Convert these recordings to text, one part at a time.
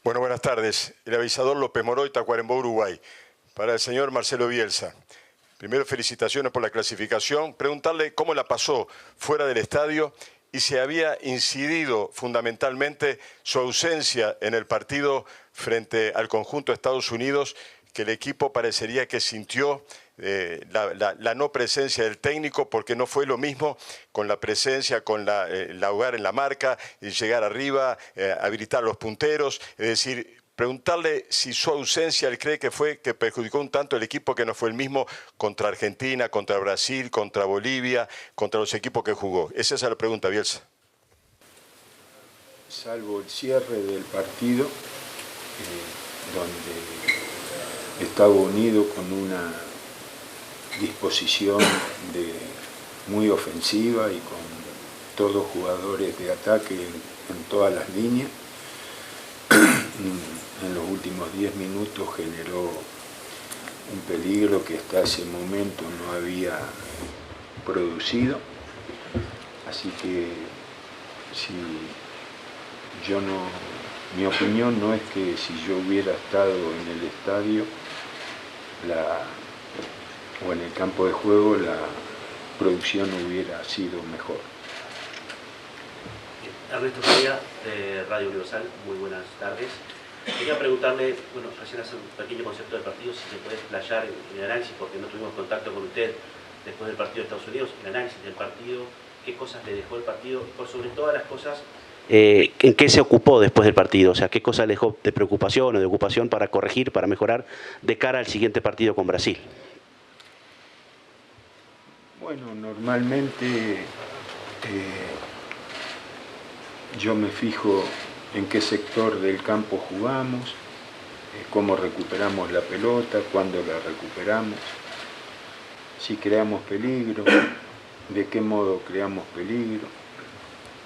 Bueno, buenas tardes. El avisador López Moroy, Tacuarembó, Uruguay. Para el señor Marcelo Bielsa. Primero, felicitaciones por la clasificación. Preguntarle cómo la pasó fuera del estadio y si había incidido fundamentalmente su ausencia en el partido frente al conjunto de Estados Unidos, que el equipo parecería que sintió la no presencia del técnico, porque no fue lo mismo con la presencia, con la jugar en la marca, y llegar arriba, habilitar los punteros, es decir, preguntarle si su ausencia él cree que fue que perjudicó un tanto el equipo, que no fue el mismo contra Argentina, contra Brasil, contra Bolivia, contra los equipos que jugó. Esa es la pregunta, Bielsa. Salvo el cierre del partido, donde estaba unido con una disposición muy ofensiva y con todos jugadores de ataque en todas las líneas. En los últimos 10 minutos generó un peligro que hasta ese momento no había producido. Así que mi opinión no es que si yo hubiera estado en el estadio o en el campo de juego, la producción hubiera sido mejor. Ernesto Correa, de Radio Universal, muy buenas tardes. Quería preguntarle, bueno, recién hacer un pequeño concepto del partido, si se puede explayar en el análisis, porque no tuvimos contacto con usted después del partido de Estados Unidos, el análisis del partido, qué cosas le dejó el partido, y por sobre todas las cosas, ¿en qué se ocupó después del partido? O sea, ¿qué cosas le dejó de preocupación o de ocupación para corregir, para mejorar de cara al siguiente partido con Brasil? Bueno, normalmente yo me fijo en qué sector del campo jugamos, cómo recuperamos la pelota, cuándo la recuperamos, si creamos peligro, de qué modo creamos peligro,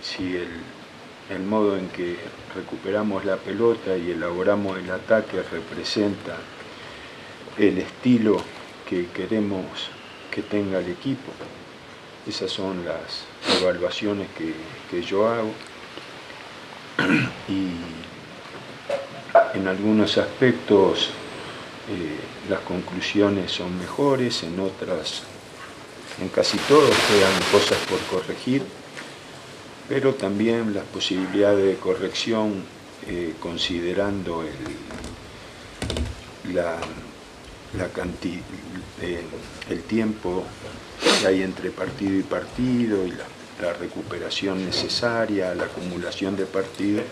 si el modo en que recuperamos la pelota y elaboramos el ataque representa el estilo que queremos que tenga el equipo. Esas son las evaluaciones que yo hago. Y en algunos aspectos las conclusiones son mejores, en otras, en casi todos quedan cosas por corregir, pero también las posibilidades de corrección, considerando el tiempo que hay entre partido y partido y la recuperación necesaria, la acumulación de partidos,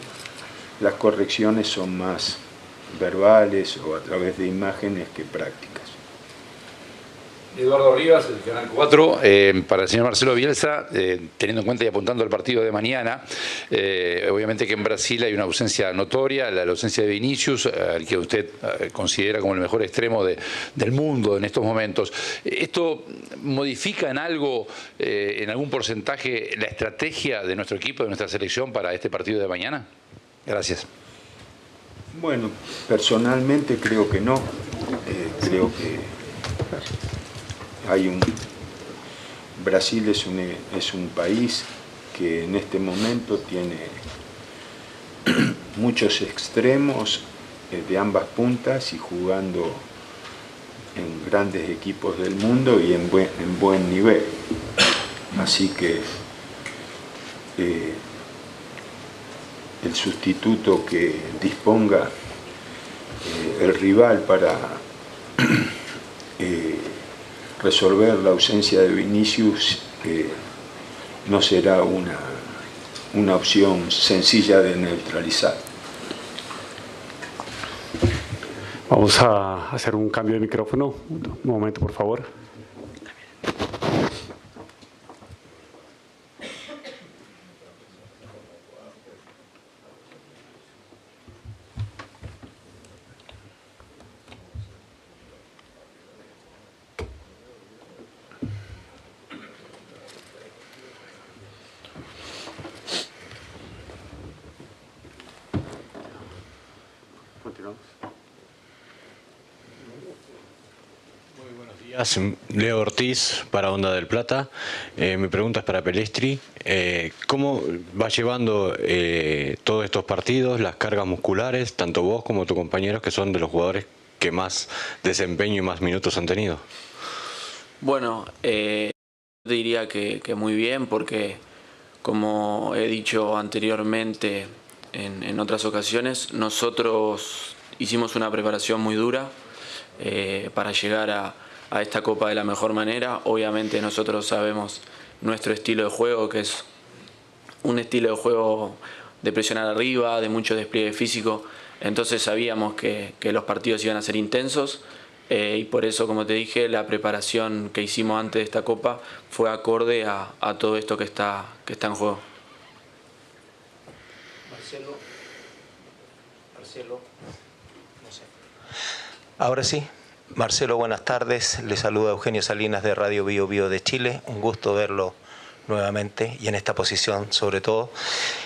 las correcciones son más verbales o a través de imágenes que prácticas. Eduardo Rivas, el Canal 4, para el señor Marcelo Bielsa, teniendo en cuenta y apuntando al partido de mañana, obviamente que en Brasil hay una ausencia notoria, la ausencia de Vinicius, al que usted considera como el mejor extremo del mundo en estos momentos. ¿Esto modifica en algo, en algún porcentaje, la estrategia de nuestro equipo, de nuestra selección para este partido de mañana? Gracias. Bueno, personalmente creo que no. Creo que Brasil es un país que en este momento tiene muchos extremos de ambas puntas y jugando en grandes equipos del mundo y en buen nivel. Así que el sustituto que disponga el rival para resolver la ausencia de Vinicius no será una opción sencilla de neutralizar. Vamos a hacer un cambio de micrófono. Un momento, por favor. Continuamos. Leo Ortiz para Onda del Plata. Mi pregunta es para Pelestri. ¿Cómo vas llevando todos estos partidos, las cargas musculares, tanto vos como tus compañeros, que son de los jugadores que más desempeño y más minutos han tenido? Bueno, diría que muy bien, porque como he dicho anteriormente en otras ocasiones, nosotros hicimos una preparación muy dura para llegar a esta Copa de la mejor manera. Obviamente nosotros sabemos nuestro estilo de juego, que es un estilo de juego de presionar arriba, de mucho despliegue físico, entonces sabíamos que los partidos iban a ser intensos y por eso, como te dije, la preparación que hicimos antes de esta Copa fue acorde a todo esto que está en juego. Marcelo, no sé. Ahora sí. Marcelo, buenas tardes. Le saluda Eugenio Salinas de Radio Bio Bio de Chile. Un gusto verlo nuevamente y en esta posición sobre todo.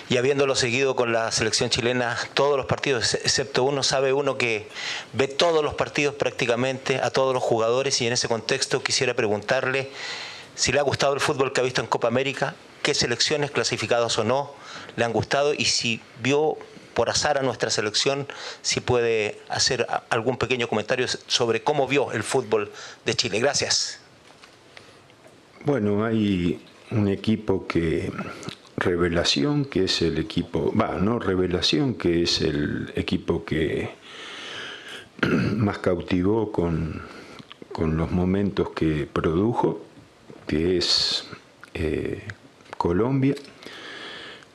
Y habiéndolo seguido con la selección chilena todos los partidos, excepto uno, sabe uno que ve todos los partidos prácticamente, a todos los jugadores, y en ese contexto quisiera preguntarle si le ha gustado el fútbol que ha visto en Copa América, qué selecciones, clasificadas o no, le han gustado, y si vio por azar a nuestra selección, si puede hacer algún pequeño comentario sobre cómo vio el fútbol de Chile. Gracias. Bueno, hay un equipo revelación, que es el equipo, no revelación, que es el equipo que más cautivó con los momentos que produjo, que es Colombia,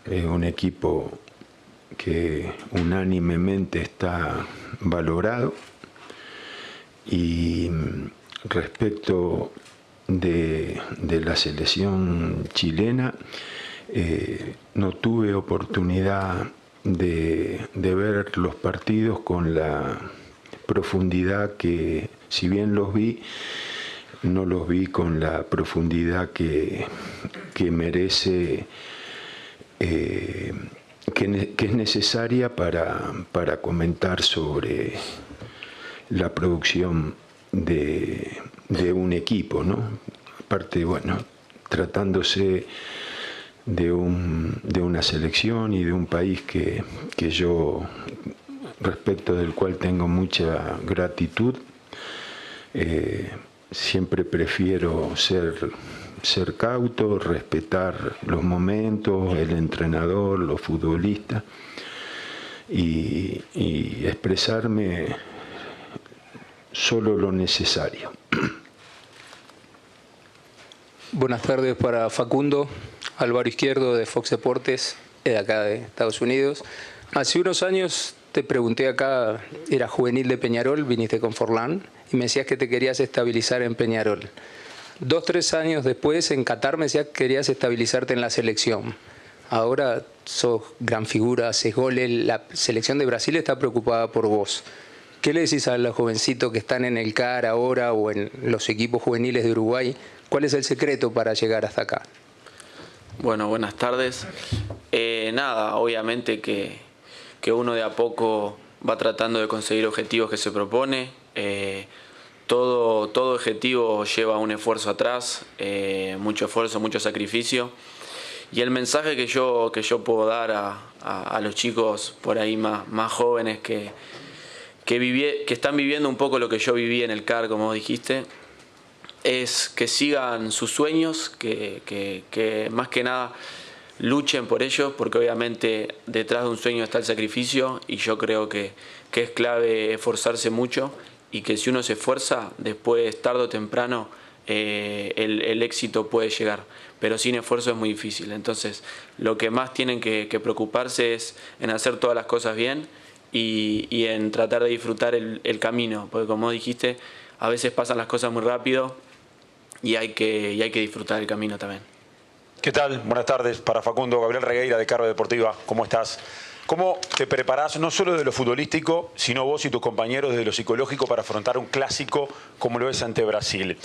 un equipo que unánimemente está valorado. Y respecto de la selección chilena, no tuve oportunidad de ver los partidos con la profundidad que, si bien los vi, no los vi con la profundidad que merece, que es necesaria para comentar sobre la producción de un equipo, ¿no? Aparte, bueno, tratándose de una selección y de un país que yo, respecto del cual tengo mucha gratitud, siempre prefiero ser cauto, respetar los momentos, el entrenador, los futbolistas, y expresarme solo lo necesario. Buenas tardes para Facundo, Álvaro Izquierdo de Fox Deportes, de acá de Estados Unidos. Hace unos años te pregunté acá, era juvenil de Peñarol, viniste con Forlán, y me decías que te querías estabilizar en Peñarol. 2 o 3 años después, en Qatar, me decías que querías estabilizarte en la selección. Ahora sos gran figura, haces goles, la selección de Brasil está preocupada por vos. ¿Qué le decís a los jovencitos que están en el CAR ahora o en los equipos juveniles de Uruguay? ¿Cuál es el secreto para llegar hasta acá? Bueno, buenas tardes. Nada, obviamente que uno de a poco va tratando de conseguir objetivos que se propone. Todo objetivo lleva un esfuerzo atrás, mucho esfuerzo, mucho sacrificio. Y el mensaje que yo puedo dar a los chicos por ahí más jóvenes que están viviendo un poco lo que yo viví en el CAR, como dijiste, es que sigan sus sueños, que más que nada luchen por ellos, porque obviamente detrás de un sueño está el sacrificio, y yo creo que es clave esforzarse mucho, y que si uno se esfuerza, después, tarde o temprano, el éxito puede llegar, pero sin esfuerzo es muy difícil. Entonces, lo que más tienen que preocuparse es en hacer todas las cosas bien y en tratar de disfrutar el camino, porque como dijiste, a veces pasan las cosas muy rápido y hay que disfrutar el camino también. ¿Qué tal? Buenas tardes para Facundo. Gabriel Regueira de Carve Deportiva. ¿Cómo estás? ¿Cómo te preparás, no solo de lo futbolístico, sino vos y tus compañeros desde lo psicológico para afrontar un clásico como lo es ante Brasil?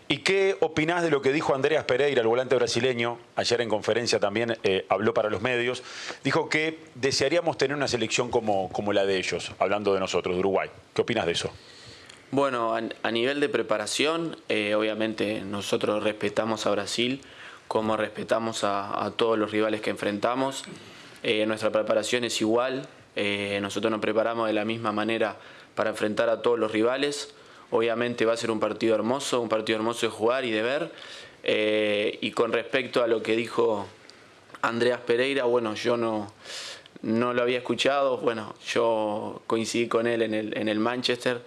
¿Y qué opinás de lo que dijo Andreas Pereira, el volante brasileño? Ayer en conferencia también habló para los medios. Dijo que desearíamos tener una selección como la de ellos, hablando de nosotros, de Uruguay. ¿Qué opinás de eso? Bueno, a nivel de preparación, obviamente nosotros respetamos a Brasil como respetamos a todos los rivales que enfrentamos. Nuestra preparación es igual, nosotros nos preparamos de la misma manera para enfrentar a todos los rivales. Obviamente va a ser un partido hermoso de jugar y de ver. Y con respecto a lo que dijo Andreas Pereira, bueno, yo no lo había escuchado, bueno, yo coincidí con él en el Manchester.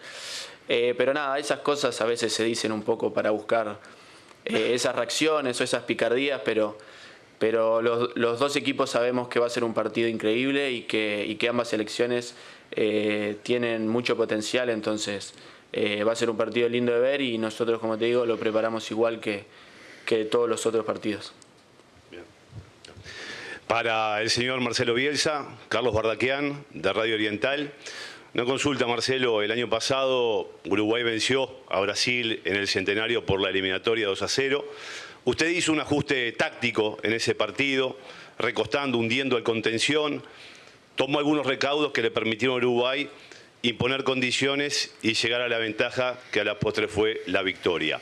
Pero nada, esas cosas a veces se dicen un poco para buscar esas reacciones o esas picardías, pero los dos equipos sabemos que va a ser un partido increíble y que ambas selecciones tienen mucho potencial, entonces va a ser un partido lindo de ver y nosotros, como te digo, lo preparamos igual que todos los otros partidos. Bien. Para el señor Marcelo Bielsa, Carlos Bardaquian, de Radio Oriental. Una consulta, Marcelo. El año pasado Uruguay venció a Brasil en el centenario por la eliminatoria 2-0. Usted hizo un ajuste táctico en ese partido, recostando, hundiendo el contención. Tomó algunos recaudos que le permitieron a Uruguay imponer condiciones y llegar a la ventaja que a la postre fue la victoria.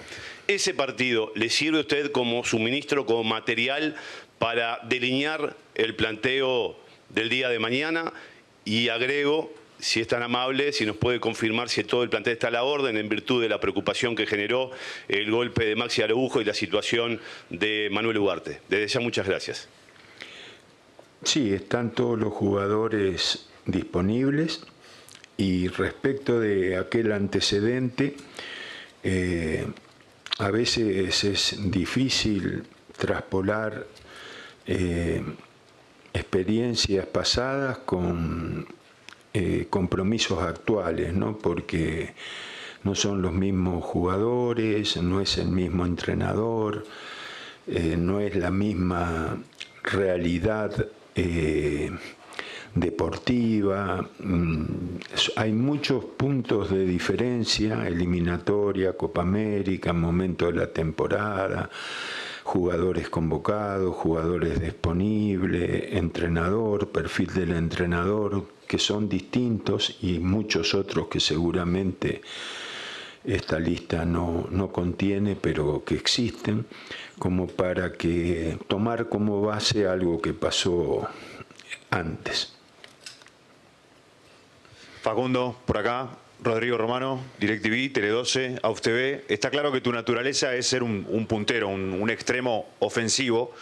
¿Ese partido le sirve a usted como suministro, como material para delinear el planteo del día de mañana? Y agrego, si es tan amable, si nos puede confirmar si todo el plantel está a la orden en virtud de la preocupación que generó el golpe de Maxi Araujo y la situación de Manuel Ugarte. Desde ya, muchas gracias. Sí, están todos los jugadores disponibles y respecto de aquel antecedente, a veces es difícil traspolar experiencias pasadas con compromisos actuales, ¿no? Porque no son los mismos jugadores, no es el mismo entrenador, no es la misma realidad deportiva. Hay muchos puntos de diferencia: eliminatoria, Copa América, momento de la temporada, jugadores convocados, jugadores disponibles, entrenador, perfil del entrenador, que son distintos, y muchos otros que seguramente esta lista no contiene, pero que existen, como para que tomar como base algo que pasó antes. Facundo, por acá. Rodrigo Romano, DirecTV, Tele12, AUFTV. Está claro que tu naturaleza es ser un puntero, un extremo ofensivo,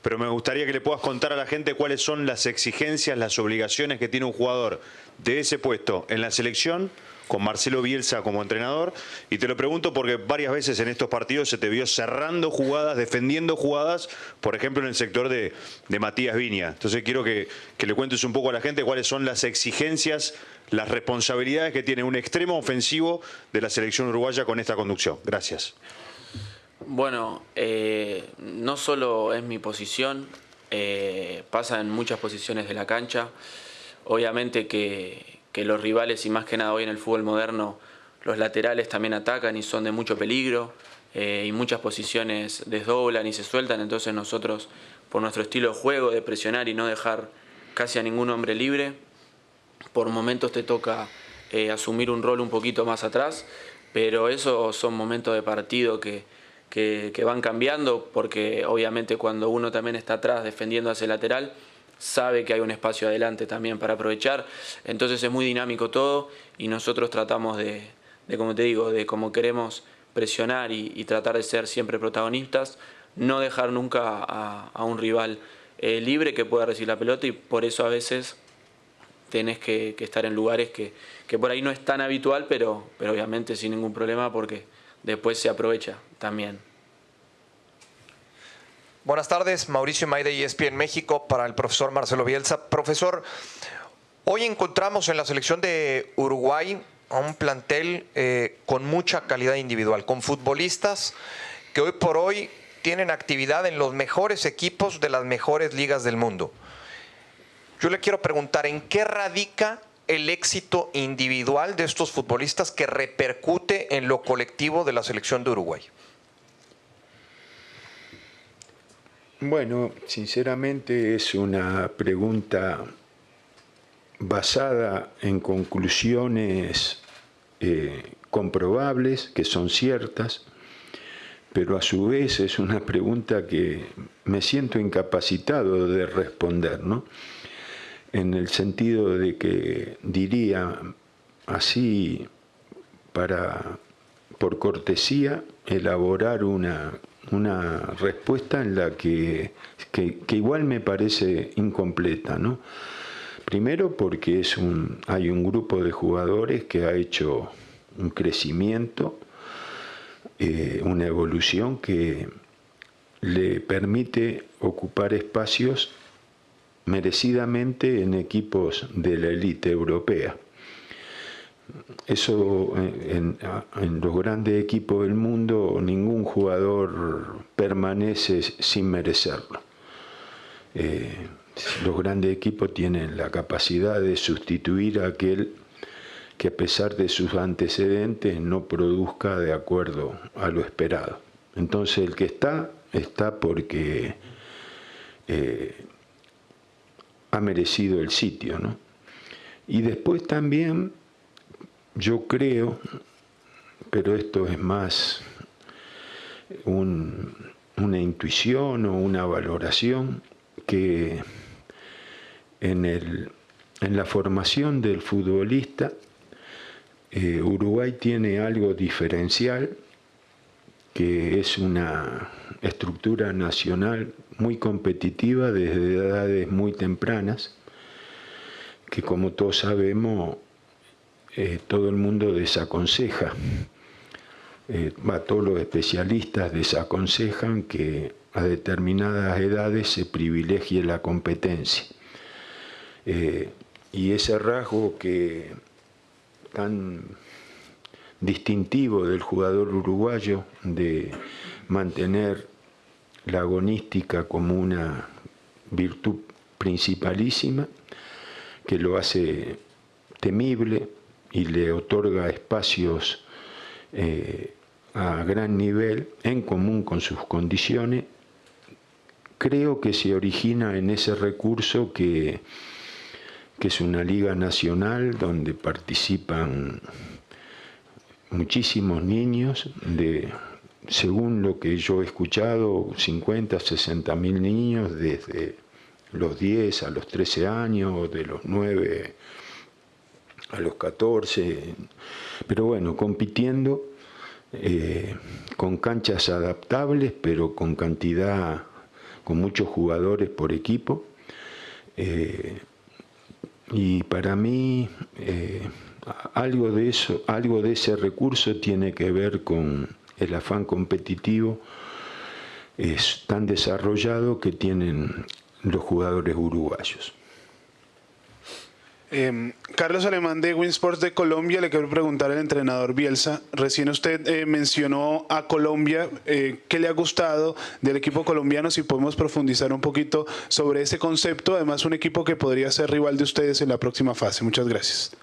pero me gustaría que le puedas contar a la gente cuáles son las exigencias, las obligaciones que tiene un jugador de ese puesto en la selección, con Marcelo Bielsa como entrenador. Y te lo pregunto porque varias veces en estos partidos se te vio cerrando jugadas, defendiendo jugadas, por ejemplo en el sector de Matías Viña. Entonces quiero que le cuentes un poco a la gente cuáles son las exigencias, las responsabilidades que tiene un extremo ofensivo de la selección uruguaya con esta conducción. Gracias. Bueno, no solo es mi posición, pasa en muchas posiciones de la cancha. Obviamente que los rivales, y más que nada hoy en el fútbol moderno, los laterales también atacan y son de mucho peligro, y muchas posiciones desdoblan y se sueltan. Entonces nosotros, por nuestro estilo de juego, de presionar y no dejar casi a ningún hombre libre, por momentos te toca asumir un rol un poquito más atrás, pero esos son momentos de partido que van cambiando, porque obviamente cuando uno también está atrás defendiendo hacia el lateral, sabe que hay un espacio adelante también para aprovechar. Entonces es muy dinámico todo y nosotros tratamos de como te digo, de como queremos presionar y tratar de ser siempre protagonistas, no dejar nunca a un rival libre que pueda recibir la pelota, y por eso a veces tenés que estar en lugares que por ahí no es tan habitual, pero obviamente sin ningún problema, porque después se aprovecha también. Buenas tardes, Mauricio Maide, ESPN México, para el profesor Marcelo Bielsa. Profesor, hoy encontramos en la selección de Uruguay a un plantel con mucha calidad individual, con futbolistas que hoy por hoy tienen actividad en los mejores equipos de las mejores ligas del mundo. Yo le quiero preguntar, ¿en qué radica el éxito individual de estos futbolistas que repercute en lo colectivo de la selección de Uruguay? Bueno, sinceramente es una pregunta basada en conclusiones comprobables, que son ciertas, pero a su vez es una pregunta que me siento incapacitado de responder, ¿no? En el sentido de que diría así, por cortesía, elaborar una respuesta en la que igual me parece incompleta, ¿no? Primero porque hay un grupo de jugadores que ha hecho un crecimiento, una evolución que le permite ocupar espacios merecidamente en equipos de la élite europea. Eso en los grandes equipos del mundo ningún jugador permanece sin merecerlo. Los grandes equipos tienen la capacidad de sustituir a aquel que a pesar de sus antecedentes no produzca de acuerdo a lo esperado. Entonces el que está porque ha merecido el sitio, ¿no? Y después también yo creo, pero esto es más una intuición o una valoración, que en la formación del futbolista Uruguay tiene algo diferencial, que es una estructura nacional muy competitiva desde edades muy tempranas, que como todos sabemos todo el mundo desaconseja. Todos los especialistas desaconsejan que a determinadas edades se privilegie la competencia. Y ese rasgo tan distintivo del jugador uruguayo de mantener la agonística como una virtud principalísima, que lo hace temible y le otorga espacios a gran nivel en común con sus condiciones, creo que se origina en ese recurso que es una liga nacional donde participan muchísimos niños, según lo que yo he escuchado, 50, 60 mil niños desde los 10 a los 13 años, de los 9 a los 14, pero bueno, compitiendo con canchas adaptables, pero con muchos jugadores por equipo. Y para mí algo de ese recurso tiene que ver con el afán competitivo tan desarrollado que tienen los jugadores uruguayos. Carlos Alemán de Winsports de Colombia, le quiero preguntar al entrenador Bielsa. Recién usted mencionó a Colombia. ¿Qué le ha gustado del equipo colombiano? Si podemos profundizar un poquito sobre ese concepto. Además, un equipo que podría ser rival de ustedes en la próxima fase. Muchas gracias.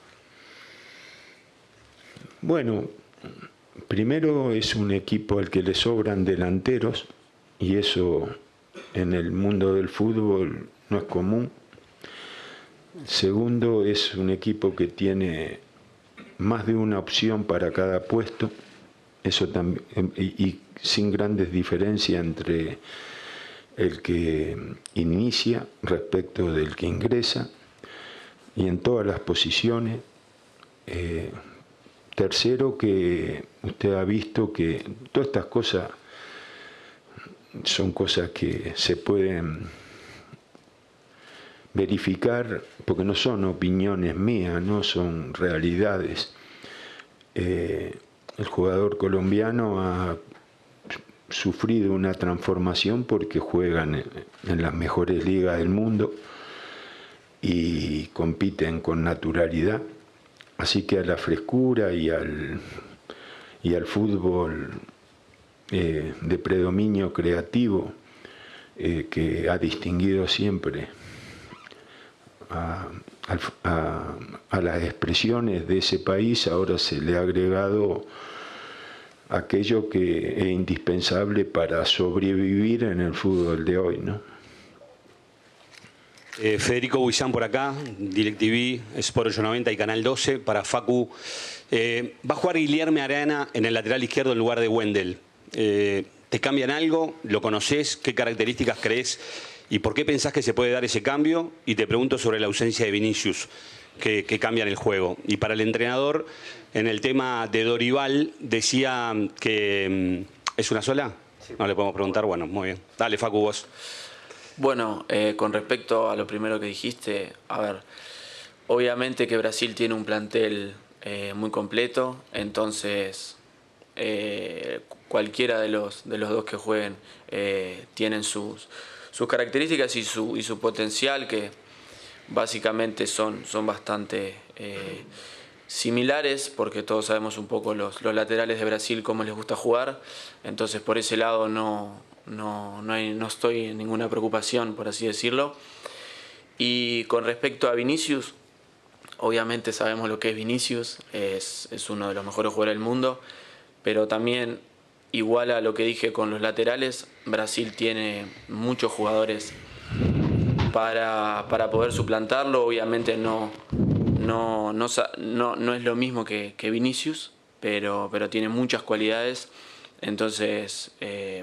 Bueno, primero es un equipo al que le sobran delanteros, y eso en el mundo del fútbol no es común. Segundo, es un equipo que tiene más de una opción para cada puesto, eso también, y sin grandes diferencias entre el que inicia respecto del que ingresa, y en todas las posiciones. Tercero, que usted ha visto que todas estas cosas son cosas que se pueden verificar, porque no son opiniones mías, no son realidades. El jugador colombiano ha sufrido una transformación porque juegan en las mejores ligas del mundo y compiten con naturalidad, así que a la frescura y al fútbol de predominio creativo que ha distinguido siempre a las expresiones de ese país, ahora se le ha agregado aquello que es indispensable para sobrevivir en el fútbol de hoy, ¿no? Federico Buizán por acá, DirecTV, Sport 890 y Canal 12 para Facu. Va a jugar Guilherme Arana en el lateral izquierdo en lugar de Wendel. ¿Te cambian algo? ¿Lo conoces? ¿Qué características crees? ¿Y por qué pensás que se puede dar ese cambio? Y te pregunto sobre la ausencia de Vinicius, que cambia en el juego. Y para el entrenador, en el tema de Dorival, decía que... ¿Es una sola? Sí. No le podemos preguntar. Bueno, muy bien. Dale, Facu, vos. Bueno, con respecto a lo primero que dijiste, a ver, obviamente que Brasil tiene un plantel muy completo, entonces cualquiera de los dos que jueguen tienen sus características y su potencial, que básicamente son bastante similares, porque todos sabemos un poco los laterales de Brasil cómo les gusta jugar, entonces por ese lado no estoy en ninguna preocupación, por así decirlo. Y con respecto a Vinicius, obviamente sabemos lo que es Vinicius, es uno de los mejores jugadores del mundo, pero también, igual a lo que dije con los laterales, Brasil tiene muchos jugadores para poder suplantarlo. Obviamente no es lo mismo que Vinicius, pero tiene muchas cualidades. Entonces,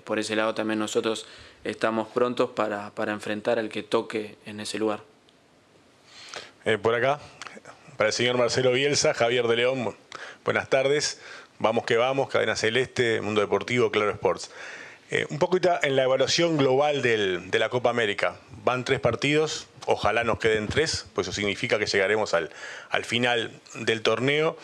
por ese lado también nosotros estamos prontos para enfrentar al que toque en ese lugar. Por acá, para el señor Marcelo Bielsa, Javier de León, buenas tardes. Vamos que vamos, Cadena Celeste, Mundo Deportivo, Claro Sports. Un poquito en la evaluación global de la Copa América. Van 3 partidos, ojalá nos queden 3, pues eso significa que llegaremos al final del torneo.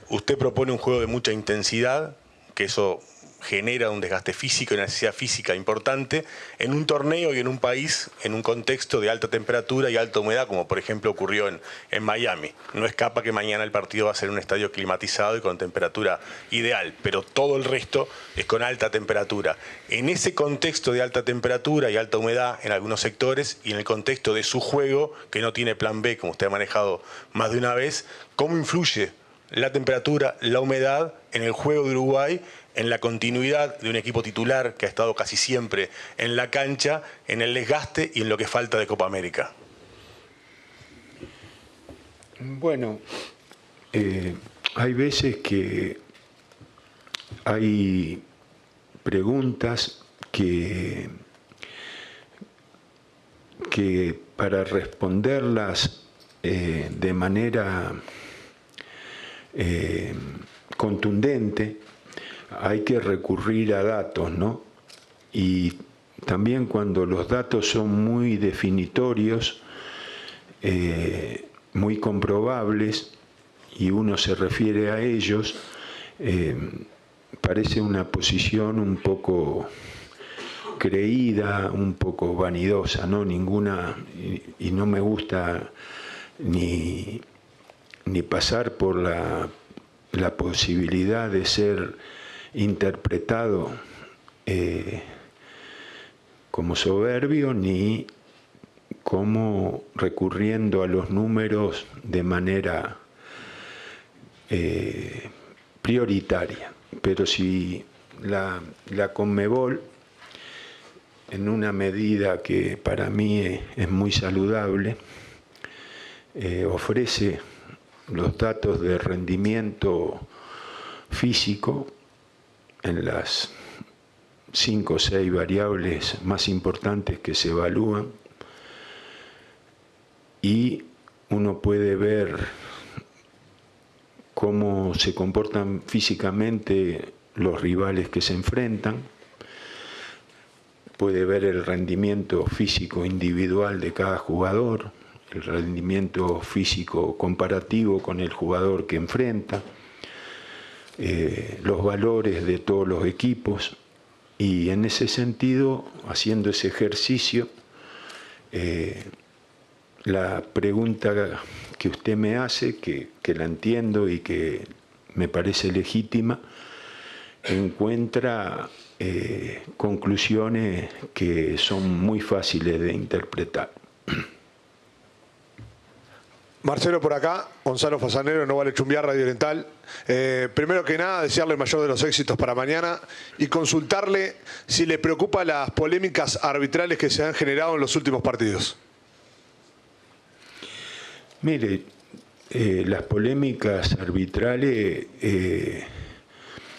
Usted propone un juego de mucha intensidad, que eso genera un desgaste físico y una necesidad física importante en un torneo y en un país, en un contexto de alta temperatura y alta humedad, como por ejemplo ocurrió en Miami. No escapa que mañana el partido va a ser en un estadio climatizado y con temperatura ideal, pero todo el resto es con alta temperatura. En ese contexto de alta temperatura y alta humedad en algunos sectores y en el contexto de su juego, que no tiene plan B, como usted ha manejado más de una vez, ¿cómo influye la temperatura, la humedad en el juego de Uruguay, en la continuidad de un equipo titular que ha estado casi siempre en la cancha, en el desgaste y en lo que falta de Copa América? Bueno, hay veces que hay preguntas que para responderlas de manera contundente hay que recurrir a datos, ¿no? Y también cuando los datos son muy definitorios, muy comprobables, y uno se refiere a ellos, parece una posición un poco creída, un poco vanidosa, ¿no? Ninguna, y no me gusta ni pasar por la posibilidad de ser interpretado como soberbio, ni como recurriendo a los números de manera prioritaria. Pero si la Conmebol, en una medida que para mí es muy saludable, ofrece los datos de rendimiento físico en las 5 o 6 variables más importantes que se evalúan, y uno puede ver cómo se comportan físicamente los rivales que se enfrentan, puede ver el rendimiento físico individual de cada jugador, el rendimiento físico comparativo con el jugador que enfrenta, los valores de todos los equipos, y en ese sentido, haciendo ese ejercicio, la pregunta que usted me hace, que la entiendo y que me parece legítima, encuentra conclusiones que son muy fáciles de interpretar. Marcelo por acá, Gonzalo Fasanero, No Vale Chumbiar, Radio Oriental. Primero que nada, desearle el mayor de los éxitos para mañana y consultarle si le preocupa las polémicas arbitrales que se han generado en los últimos partidos. Mire, las polémicas arbitrales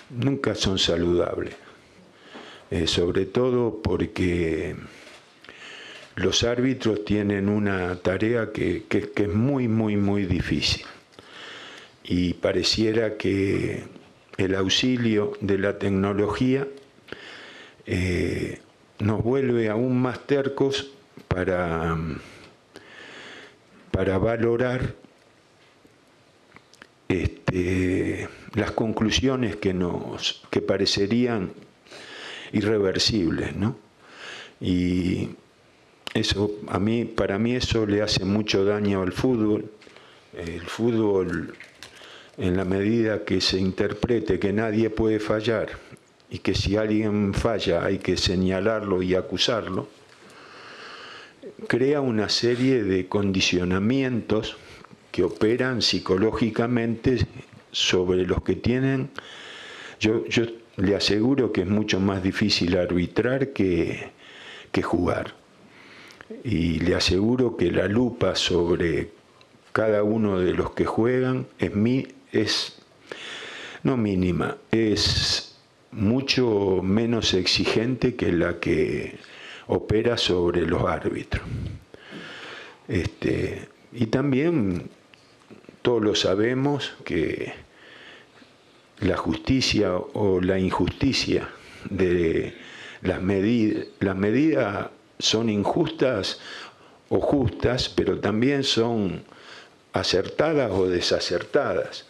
nunca son saludables, sobre todo porque los árbitros tienen una tarea que es muy, muy, muy difícil. Y pareciera que el auxilio de la tecnología nos vuelve aún más tercos para valorar las conclusiones que parecerían irreversibles, ¿no? Y eso, para mí eso le hace mucho daño al fútbol. El fútbol, en la medida que se interprete que nadie puede fallar y que si alguien falla hay que señalarlo y acusarlo, crea una serie de condicionamientos que operan psicológicamente sobre los que tienen. Yo le aseguro que es mucho más difícil arbitrar que jugar. Y le aseguro que la lupa sobre cada uno de los que juegan es no mínima, es mucho menos exigente que la que opera sobre los árbitros. Y también todos lo sabemos que la justicia o la injusticia de las medidas son injustas o justas, pero también son acertadas o desacertadas.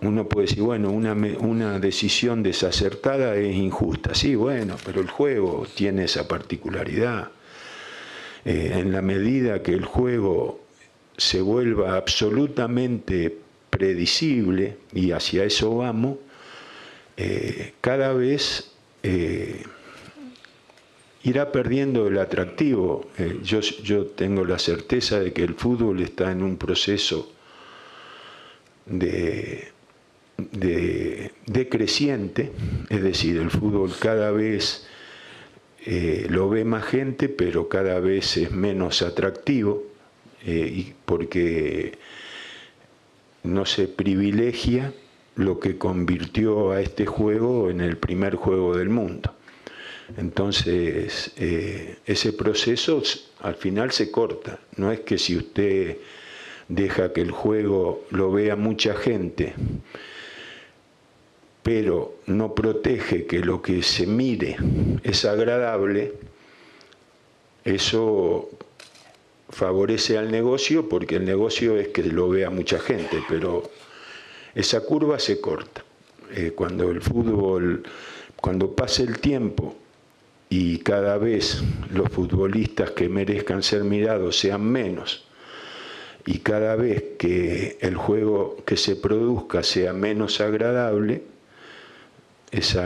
Uno puede decir, bueno, una decisión desacertada es injusta. Sí, bueno, pero el juego tiene esa particularidad. En la medida que el juego se vuelva absolutamente predecible, y hacia eso vamos, cada vez irá perdiendo el atractivo. Yo tengo la certeza de que el fútbol está en un proceso decreciente, es decir, el fútbol cada vez lo ve más gente, pero cada vez es menos atractivo, porque no se privilegia lo que convirtió a este juego en el primer juego del mundo. Entonces, ese proceso al final se corta. No es que si usted deja que el juego lo vea mucha gente, pero no protege que lo que se mire es agradable, eso favorece al negocio, porque el negocio es que lo vea mucha gente, pero esa curva se corta. Cuando el fútbol, cuando pase el tiempo y cada vez los futbolistas que merezcan ser mirados sean menos, y cada vez que el juego que se produzca sea menos agradable, ese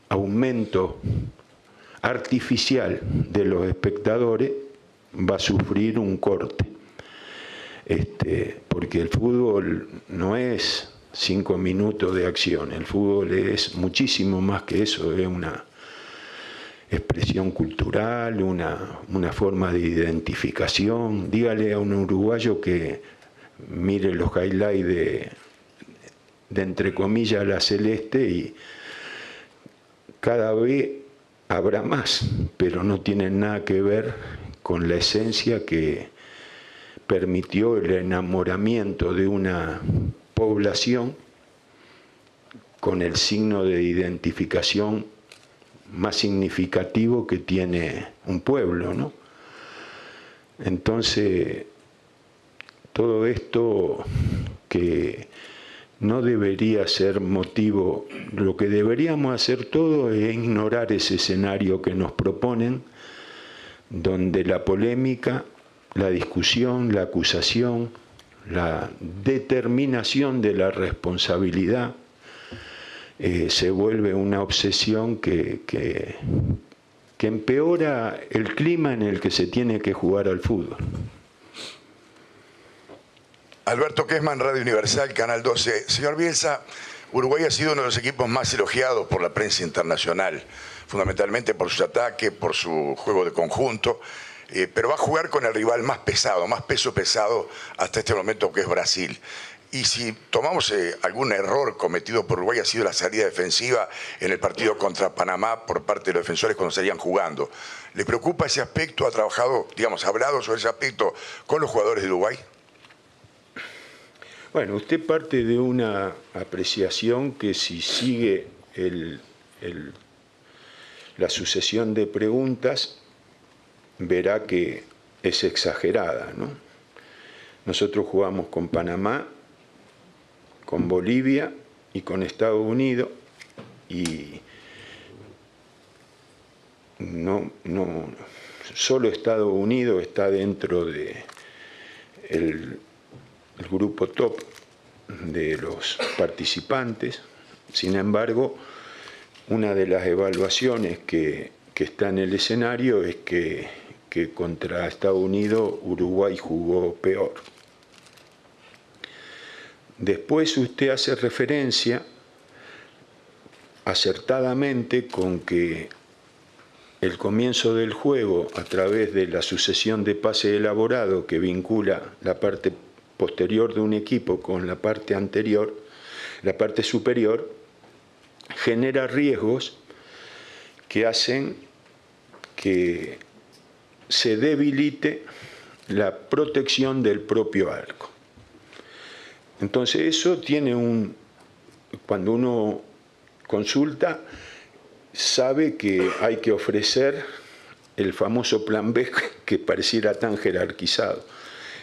aumento artificial de los espectadores va a sufrir un corte. Porque el fútbol no es 5 minutos de acción, el fútbol es muchísimo más que eso, es una expresión cultural, una forma de identificación. Dígale a un uruguayo que mire los highlights de entre comillas la celeste, y cada vez habrá más, pero no tienen nada que ver con la esencia que permitió el enamoramiento de una población con el signo de identificación más significativo que tiene un pueblo, ¿no? Entonces, todo esto que no debería ser motivo, lo que deberíamos hacer todo es ignorar ese escenario que nos proponen, donde la polémica, la discusión, la acusación, la determinación de la responsabilidad se vuelve una obsesión que empeora el clima en el que se tiene que jugar al fútbol. Alberto Kessman, Radio Universal, Canal 12. Señor Bielsa, Uruguay ha sido uno de los equipos más elogiados por la prensa internacional, fundamentalmente por sus ataques, por su juego de conjunto. pero va a jugar con el rival más pesado, más peso pesado hasta este momento, que es Brasil. Y si tomamos algún error cometido por Uruguay, ha sido la salida defensiva en el partido contra Panamá por parte de los defensores cuando salían jugando. ¿Le preocupa ese aspecto? ¿Ha trabajado, digamos, ha hablado sobre ese aspecto con los jugadores de Uruguay? Bueno, usted parte de una apreciación que si sigue la sucesión de preguntas, verá que es exagerada, ¿no? Nosotros jugamos con Panamá, con Bolivia y con Estados Unidos, y solo Estados Unidos está dentro de el grupo top de los participantes. Sin embargo, una de las evaluaciones que está en el escenario es que contra Estados Unidos Uruguay jugó peor. Después usted hace referencia acertadamente con que el comienzo del juego, a través de la sucesión de pases elaborados que vincula la parte posterior de un equipo con la parte anterior, la parte superior, genera riesgos que hacen que se debilite la protección del propio arco. Entonces eso tiene cuando uno consulta, sabe que hay que ofrecer el famoso plan B que pareciera tan jerarquizado.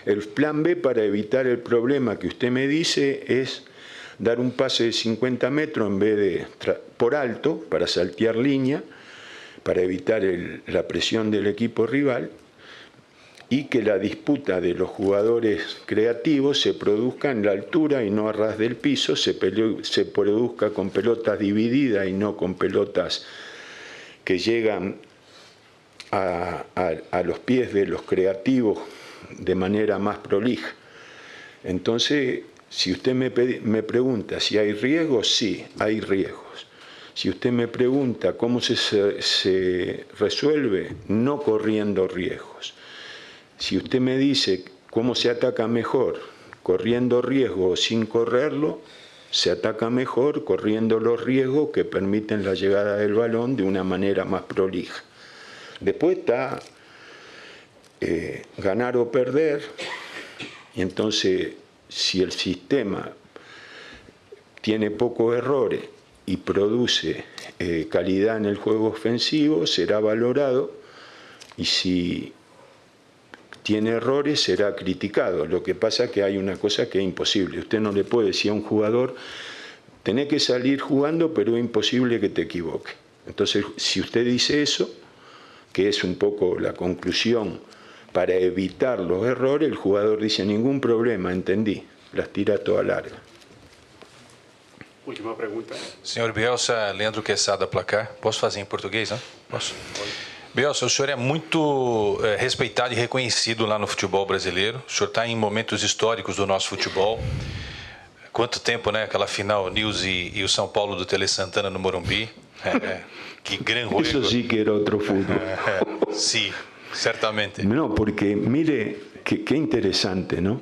El plan B, para evitar el problema que usted me dice, es dar un pase de 50 metros en vez de por alto, para saltear línea, para evitar la presión del equipo rival, y que la disputa de los jugadores creativos se produzca en la altura y no a ras del piso, se produzca con pelotas divididas y no con pelotas que llegan a los pies de los creativos de manera más prolija. Entonces, si usted me pregunta si hay riesgos, sí, hay riesgos. Si usted me pregunta cómo se resuelve, no corriendo riesgos. Si usted me dice cómo se ataca mejor, corriendo riesgos o sin correrlo, se ataca mejor corriendo los riesgos que permiten la llegada del balón de una manera más prolija. Después está ganar o perder, y entonces si el sistema tiene pocos errores y produce calidad en el juego ofensivo, será valorado, y si tiene errores será criticado. Lo que pasa es que hay una cosa que es imposible. Usted no le puede decir a un jugador, tenés que salir jugando, pero es imposible que te equivoques. Entonces, si usted dice eso, que es un poco la conclusión para evitar los errores, el jugador dice, ningún problema, entendí, las tira toda larga. Última pergunta. Senhor Bielsa, Leandro Quesada, Placar. Posso fazer em português, né? Posso? Bielsa, o senhor é muito respeitado e reconhecido lá no futebol brasileiro. O senhor está em momentos históricos do nosso futebol. Quanto tempo, né? Aquela final News e o São Paulo do Tele Santana no Morumbi. Que gran juego. Eso sí que era otro fútbol. Sí, certamente. No, porque mire, qué interesante, ¿no?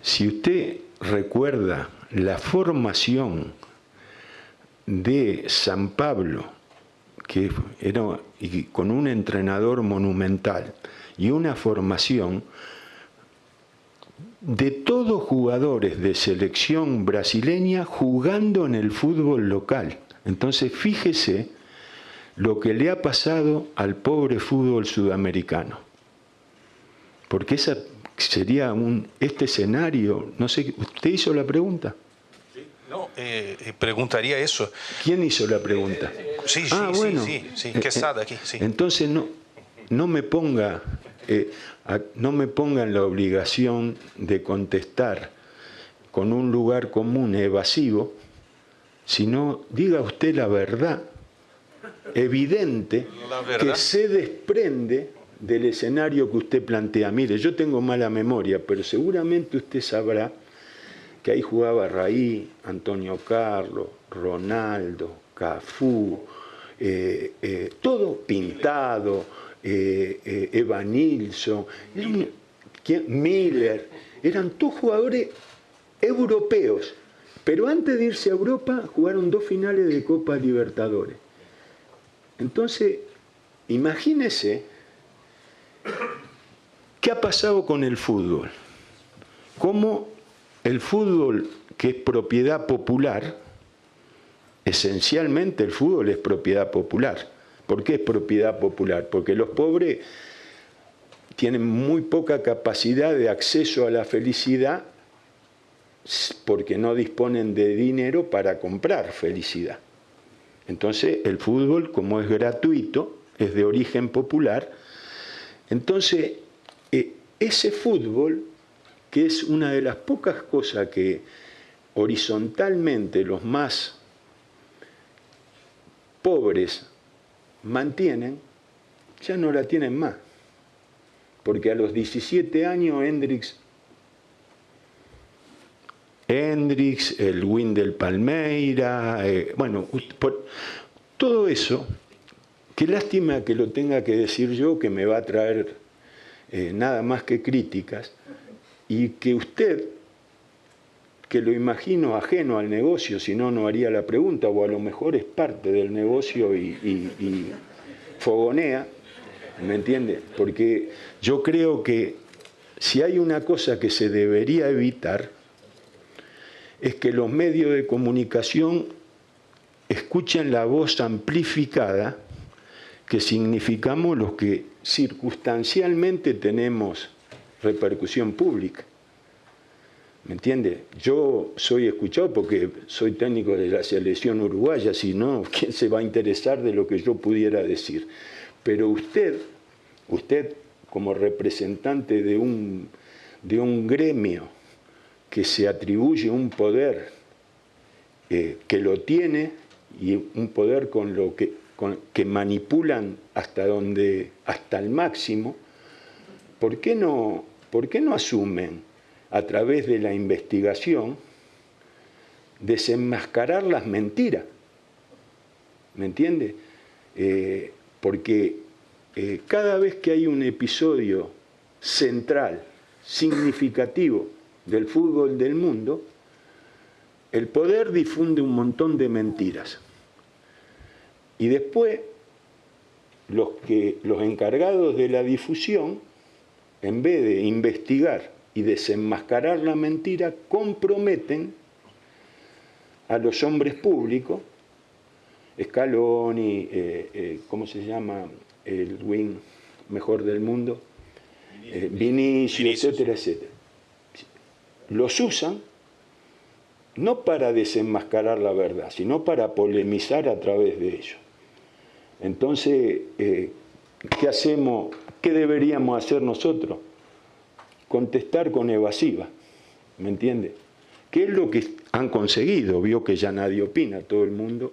Si usted recuerda la formación de San Pablo, que era y con un entrenador monumental y una formación de todos jugadores de selección brasileña jugando en el fútbol local. Entonces fíjese lo que le ha pasado al pobre fútbol sudamericano. Porque esa sería este escenario, no sé, ¿usted hizo la pregunta? No, preguntaría eso. ¿Quién hizo la pregunta? Sí, bueno. sí, Quesada aquí, sí. Entonces no me ponga en la obligación de contestar con un lugar común evasivo, sino diga usted la verdad evidente que se desprende del escenario que usted plantea. Mire, yo tengo mala memoria, pero seguramente usted sabrá que ahí jugaba Raí, Antonio Carlos, Ronaldo, Cafú, todo Pintado, Evan Nilsson, Miller, eran todos jugadores europeos, pero antes de irse a Europa jugaron 2 finales de Copa Libertadores. Entonces, imagínese qué ha pasado con el fútbol. Cómo el fútbol, que es propiedad popular, esencialmente el fútbol es propiedad popular. ¿Por qué es propiedad popular? Porque los pobres tienen muy poca capacidad de acceso a la felicidad porque no disponen de dinero para comprar felicidad. Entonces, el fútbol, como es gratuito, es de origen popular. Entonces, ese fútbol, que es una de las pocas cosas que horizontalmente los más pobres mantienen, ya no la tienen más. Porque a los 17 años Hendrix, el Windel Palmeira, bueno, todo eso, qué lástima que lo tenga que decir yo, que me va a traer nada más que críticas, y que usted, que lo imagino ajeno al negocio, si no, no haría la pregunta, o a lo mejor es parte del negocio y fogonea, ¿me entiende? Porque yo creo que si hay una cosa que se debería evitar, es que los medios de comunicación escuchen la voz amplificada que significamos los que circunstancialmente tenemos repercusión pública. ¿Me entiende? Yo soy escuchado porque soy técnico de la selección uruguaya, si no, ¿quién se va a interesar de lo que yo pudiera decir? Pero usted como representante de un gremio que se atribuye un poder que lo tiene y un poder que manipulan hasta el máximo, ¿por qué no asumen a través de la investigación desenmascarar las mentiras? ¿Me entiende? Porque cada vez que hay un episodio central, significativo del fútbol del mundo, el poder difunde un montón de mentiras. Y después, los encargados de la difusión, en vez de investigar y desenmascarar la mentira, comprometen a los hombres públicos, Scaloni, ¿cómo se llama? El wing mejor del mundo, Vinicius, etcétera, etcétera. Los usan no para desenmascarar la verdad, sino para polemizar a través de ellos. Entonces, ¿qué hacemos? ¿Qué deberíamos hacer nosotros? Contestar con evasiva, ¿me entiende? ¿Qué es lo que han conseguido? Vio que ya nadie opina, todo el mundo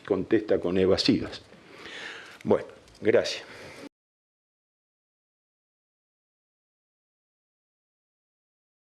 contesta con evasivas. Bueno, gracias.